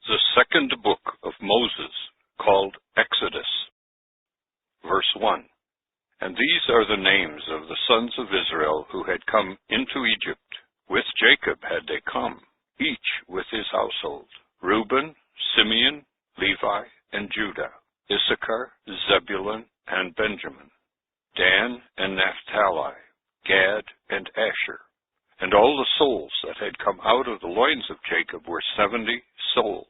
The second book of Moses, called Exodus. Verse 1. And these are the names of the sons of Israel who had come into Egypt. With Jacob had they come, each with his household: Reuben, Simeon, Levi, and Judah, Issachar, Zebulun, and Benjamin, Dan and Naphtali, Gad and Asher. And all the souls that had come out of the loins of Jacob were 70 souls.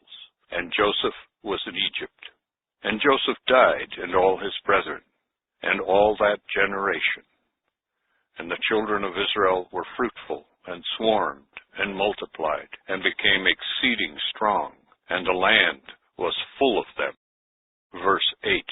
And Joseph was in Egypt. And Joseph died, and all his brethren, and all that generation. And the children of Israel were fruitful, and swarmed, and multiplied, and became exceeding strong, and the land was full of them. Verse 8.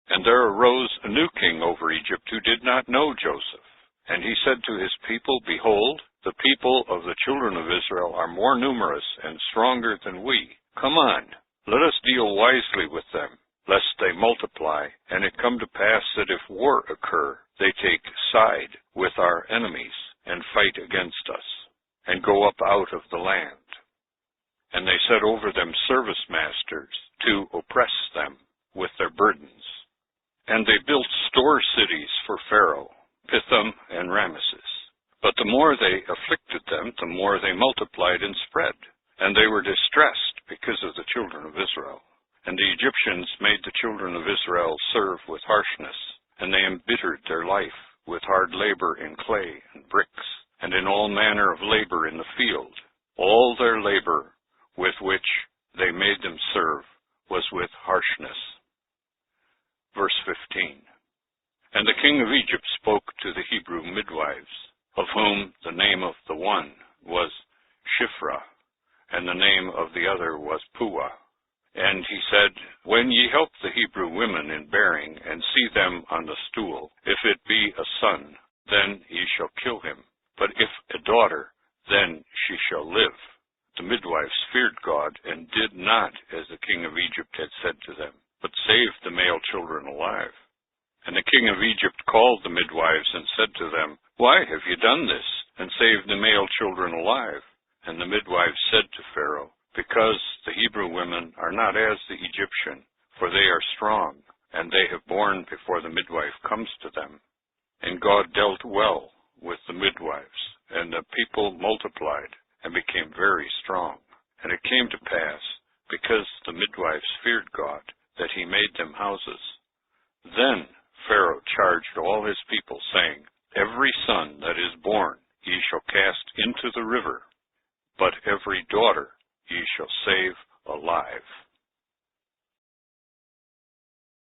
And there arose a new king over Egypt who did not know Joseph. And he said to his people, Behold, the people of the children of Israel are more numerous and stronger than we. Come on, let us deal wisely with them, lest they multiply, and it come to pass that if war occur, they take side with our enemies, and fight against us, and go up out of the land. And they set over them service masters, to oppress them with their burdens. And they built store cities for Pharaoh, Pithom and Ramesses. But the more they afflicted them, the more they multiplied and spread. And they were distressed because of the children of Israel. And the Egyptians made the children of Israel serve with harshness, and they embittered their life with hard labor in clay and bricks, and in all manner of labor in the field. All their labor with which they made them serve was with harshness. Verse 15. And the king of Egypt spoke to the Hebrew midwives, of whom the name of the one was Shiphrah, and the name of the other was Puah. And he said, When ye help the Hebrew women in bearing, and see them on the stool, if it be a son, then ye shall kill him. But if a daughter, then she shall live. The midwives feared God, and did not as the king of Egypt had said to them, but saved the male children alive. And the king of Egypt called the midwives, and said to them, Why have ye done this, and saved the male children alive? And the midwives said to Pharaoh, Because the Hebrew women are not as the Egyptian, for they are strong, and they have borne before the midwife comes to them. And God dealt well with the midwives, and the people multiplied, and became very strong. And it came to pass, because the midwives feared God, that he made them houses. Then Pharaoh charged all his people, saying, Every son that is born ye shall cast into the river, but every daughter ye shall save alive.